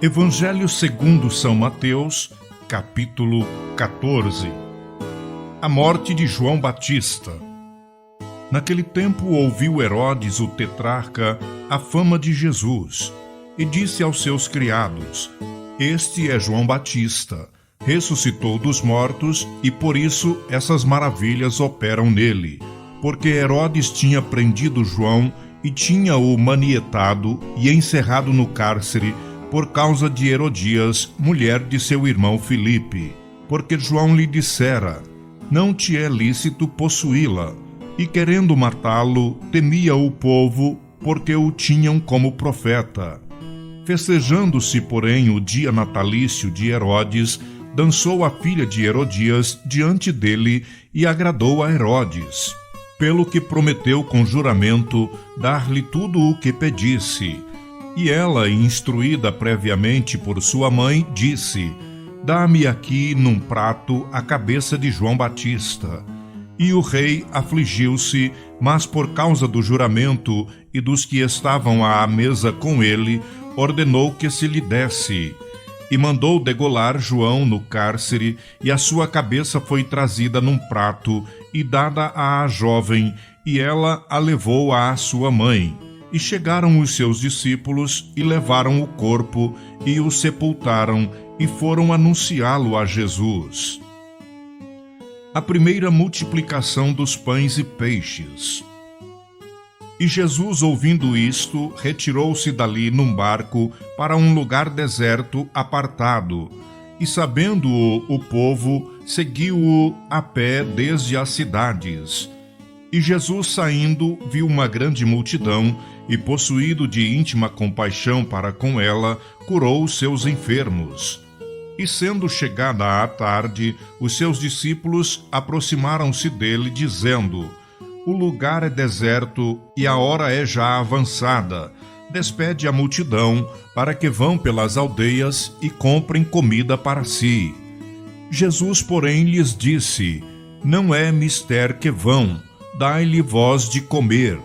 Evangelho segundo São Mateus, capítulo 14. A morte de João Batista. Naquele tempo ouviu Herodes, o tetrarca, a fama de Jesus, e disse aos seus criados: Este é João Batista, ressuscitou dos mortos, e por isso essas maravilhas operam nele, porque Herodes tinha prendido João e tinha-o manietado e encerrado no cárcere por causa de Herodias, mulher de seu irmão Filipe, porque João lhe dissera: Não te é lícito possuí-la. E querendo matá-lo, temia o povo, porque o tinham como profeta. Festejando-se, porém, o dia natalício de Herodes, dançou a filha de Herodias diante dele e agradou a Herodes, pelo que prometeu com juramento dar-lhe tudo o que pedisse. E ela, instruída previamente por sua mãe, disse: Dá-me aqui num prato a cabeça de João Batista. E o rei afligiu-se, mas por causa do juramento e dos que estavam à mesa com ele, ordenou que se lhe desse. E mandou degolar João no cárcere, e a sua cabeça foi trazida num prato e dada à jovem, e ela a levou à sua mãe. E chegaram os seus discípulos e levaram o corpo e o sepultaram e foram anunciá-lo a Jesus. A primeira multiplicação dos pães e peixes. E Jesus, ouvindo isto, retirou-se dali num barco para um lugar deserto apartado, e sabendo-o o povo, seguiu-o a pé desde as cidades. E Jesus, saindo, viu uma grande multidão, e possuído de íntima compaixão para com ela, curou os seus enfermos. E sendo chegada a tarde, os seus discípulos aproximaram-se dele, dizendo: O lugar é deserto e a hora é já avançada. Despede a multidão, para que vão pelas aldeias e comprem comida para si. Jesus, porém, lhes disse: Não é mister que vão, dai-lhe vós de comer.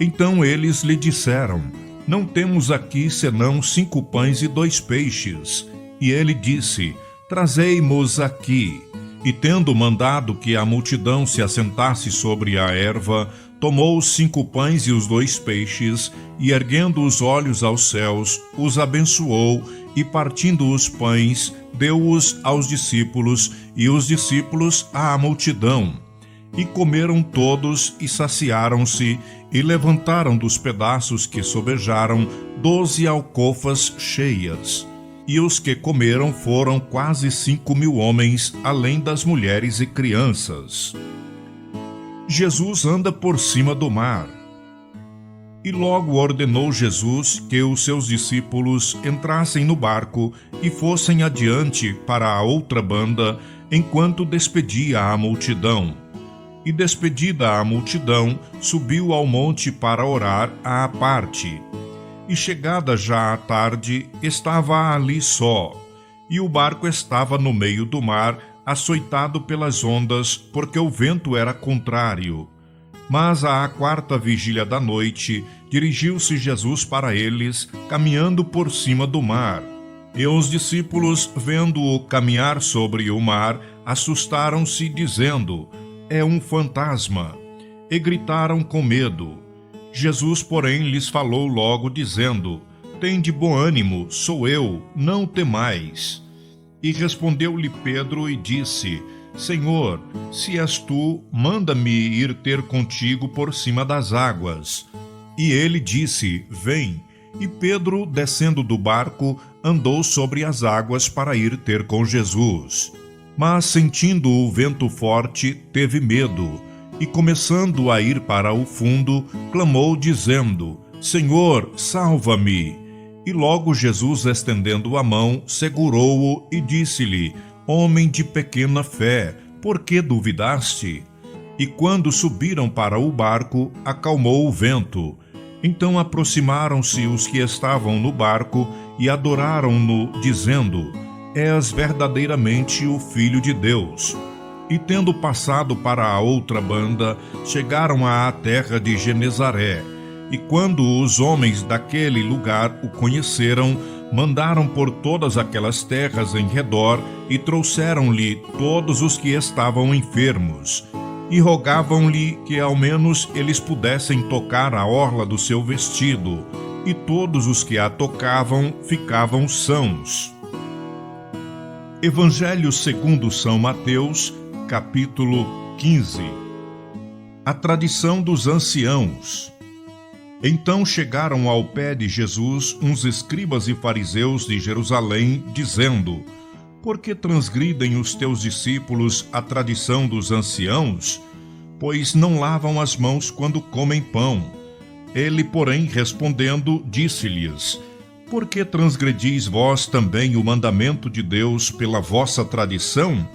Então eles lhe disseram: Não temos aqui senão 5 pães e 2 peixes. E ele disse: Trazei-mos aqui. E tendo mandado que a multidão se assentasse sobre a erva, tomou os 5 pães e os 2 peixes, e erguendo os olhos aos céus, os abençoou, e partindo os pães, deu-os aos discípulos, e os discípulos à multidão. E comeram todos e saciaram-se, e levantaram dos pedaços que sobejaram 12 alcofas cheias. E os que comeram foram quase 5.000 homens, além das mulheres e crianças. Jesus anda por cima do mar. E logo ordenou Jesus que os seus discípulos entrassem no barco e fossem adiante para a outra banda, enquanto despedia a multidão. E despedida a multidão, subiu ao monte para orar à parte. E chegada já a tarde, estava ali só, e o barco estava no meio do mar, açoitado pelas ondas, porque o vento era contrário. Mas à 4ª vigília da noite, dirigiu-se Jesus para eles, caminhando por cima do mar. E os discípulos, vendo-o caminhar sobre o mar, assustaram-se, dizendo: É um fantasma, e gritaram com medo. Jesus, porém, lhes falou logo, dizendo: Tende bom ânimo, sou eu, não temais. E respondeu-lhe Pedro e disse: Senhor, se és tu, manda-me ir ter contigo por cima das águas. E ele disse: Vem. E Pedro, descendo do barco, andou sobre as águas para ir ter com Jesus. Mas, sentindo o vento forte, teve medo. E começando a ir para o fundo, clamou dizendo: Senhor, salva-me! E logo Jesus, estendendo a mão, segurou-o e disse-lhe: Homem de pequena fé, por que duvidaste? E quando subiram para o barco, acalmou o vento. Então aproximaram-se os que estavam no barco e adoraram-no, dizendo: És verdadeiramente o Filho de Deus. E tendo passado para a outra banda, chegaram à terra de Genezaré. E quando os homens daquele lugar o conheceram, mandaram por todas aquelas terras em redor e trouxeram-lhe todos os que estavam enfermos, e rogavam-lhe que ao menos eles pudessem tocar a orla do seu vestido, e todos os que a tocavam ficavam sãos. Evangelho segundo São Mateus, capítulo 15. A tradição dos anciãos. Então chegaram ao pé de Jesus uns escribas e fariseus de Jerusalém, dizendo: Por que transgridem os teus discípulos a tradição dos anciãos? Pois não lavam as mãos quando comem pão. Ele, porém, respondendo, disse-lhes: Por que transgredis vós também o mandamento de Deus pela vossa tradição?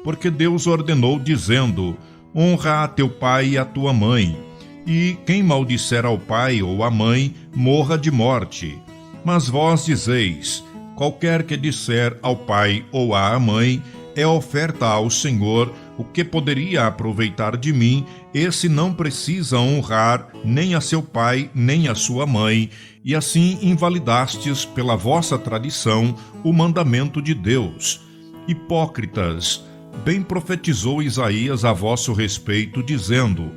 Porque Deus ordenou, dizendo: Honra a teu pai e a tua mãe. E quem maldisser ao pai ou à mãe, morra de morte. Mas vós dizeis: Qualquer que disser ao pai ou à mãe, é oferta ao Senhor, o que poderia aproveitar de mim, esse não precisa honrar nem a seu pai, nem a sua mãe, e assim invalidastes pela vossa tradição o mandamento de Deus. Hipócritas, bem profetizou Isaías a vosso respeito, dizendo: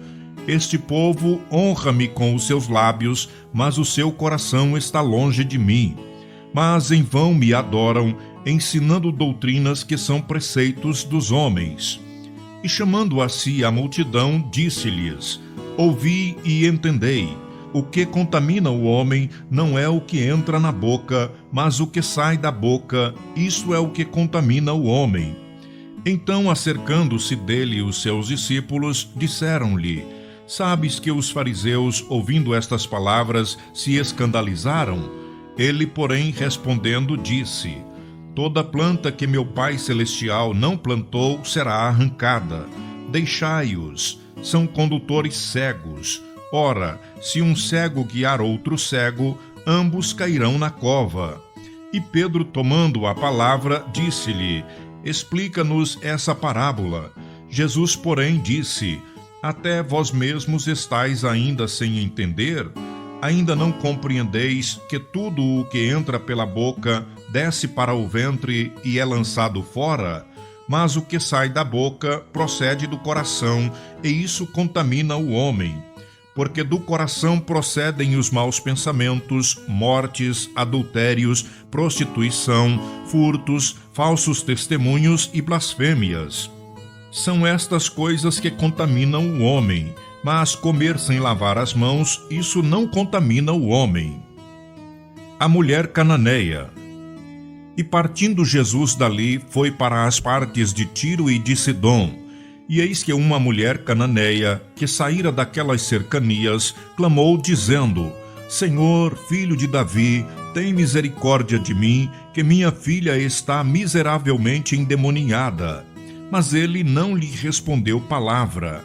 Este povo honra-me com os seus lábios, mas o seu coração está longe de mim. Mas em vão me adoram, ensinando doutrinas que são preceitos dos homens. E chamando a si a multidão, disse-lhes: Ouvi e entendei. O que contamina o homem não é o que entra na boca, mas o que sai da boca, isso é o que contamina o homem. Então, acercando-se dele os seus discípulos, disseram-lhe: Sabes que os fariseus, ouvindo estas palavras, se escandalizaram? Ele, porém, respondendo, disse: Toda planta que meu Pai Celestial não plantou será arrancada. Deixai-os, são condutores cegos. Ora, se um cego guiar outro cego, ambos cairão na cova. E Pedro, tomando a palavra, disse-lhe: Explica-nos essa parábola. Jesus, porém, disse: Até vós mesmos estáis ainda sem entender? Ainda não compreendeis que tudo o que entra pela boca desce para o ventre e é lançado fora? Mas o que sai da boca procede do coração, e isso contamina o homem. Porque do coração procedem os maus pensamentos, mortes, adultérios, prostituição, furtos, falsos testemunhos e blasfêmias. São estas coisas que contaminam o homem, mas comer sem lavar as mãos, isso não contamina o homem. A mulher cananeia. E partindo Jesus dali, foi para as partes de Tiro e de Sidom. E eis que uma mulher cananeia, que saíra daquelas cercanias, clamou, dizendo: Senhor, filho de Davi, tem misericórdia de mim, que minha filha está miseravelmente endemoniada. Mas ele não lhe respondeu palavra.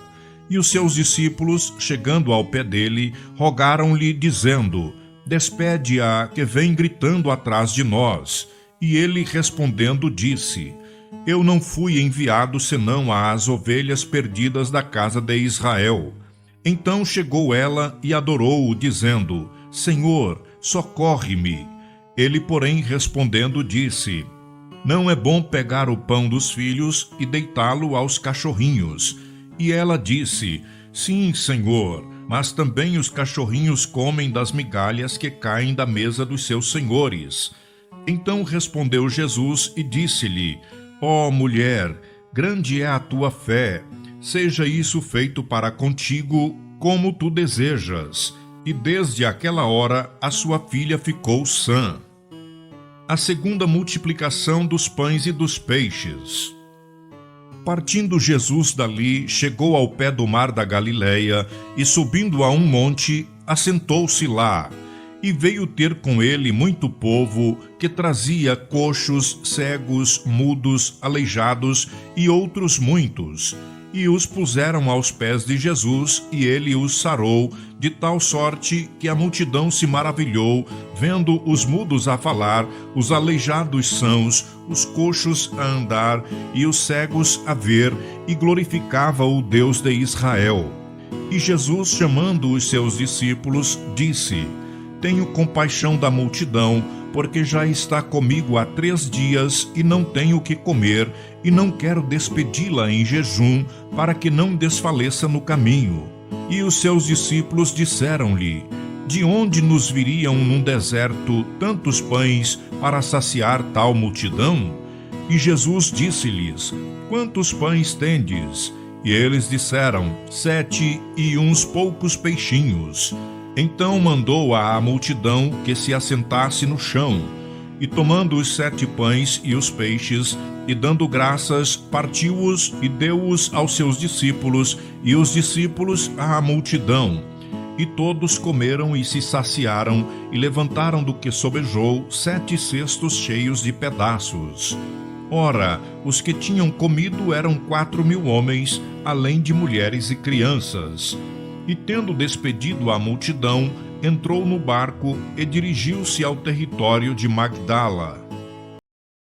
E os seus discípulos, chegando ao pé dele, rogaram-lhe, dizendo: Despede-a, que vem gritando atrás de nós. E ele, respondendo, disse: Eu não fui enviado senão às ovelhas perdidas da casa de Israel. Então chegou ela e adorou-o, dizendo: Senhor, socorre-me. Ele, porém, respondendo, disse: Não é bom pegar o pão dos filhos e deitá-lo aos cachorrinhos. E ela disse: Sim, Senhor, mas também os cachorrinhos comem das migalhas que caem da mesa dos seus senhores. Então respondeu Jesus e disse-lhe: Ó mulher, grande é a tua fé, seja isso feito para contigo como tu desejas. E desde aquela hora a sua filha ficou sã. A segunda multiplicação dos pães e dos peixes. Partindo Jesus dali, chegou ao pé do mar da Galileia e, subindo a um monte, assentou-se lá. E veio ter com ele muito povo, que trazia coxos, cegos, mudos, aleijados e outros muitos. E os puseram aos pés de Jesus, e ele os sarou, de tal sorte que a multidão se maravilhou, vendo os mudos a falar, os aleijados sãos, os coxos a andar, e os cegos a ver, e glorificava o Deus de Israel. E Jesus, chamando os seus discípulos, disse: Tenho compaixão da multidão, porque já está comigo há 3 dias e não tenho o que comer, e não quero despedi-la em jejum, para que não desfaleça no caminho. E os seus discípulos disseram-lhe: De onde nos viriam num deserto tantos pães para saciar tal multidão? E Jesus disse-lhes: Quantos pães tendes? E eles disseram: 7 e uns poucos peixinhos. Então mandou à multidão que se assentasse no chão, e tomando os 7 pães e os peixes, e dando graças, partiu-os e deu-os aos seus discípulos, e os discípulos à multidão. E todos comeram e se saciaram, e levantaram do que sobejou 7 cestos cheios de pedaços. Ora, os que tinham comido eram 4.000 homens, além de mulheres e crianças. E tendo despedido a multidão, entrou no barco e dirigiu-se ao território de Magdala.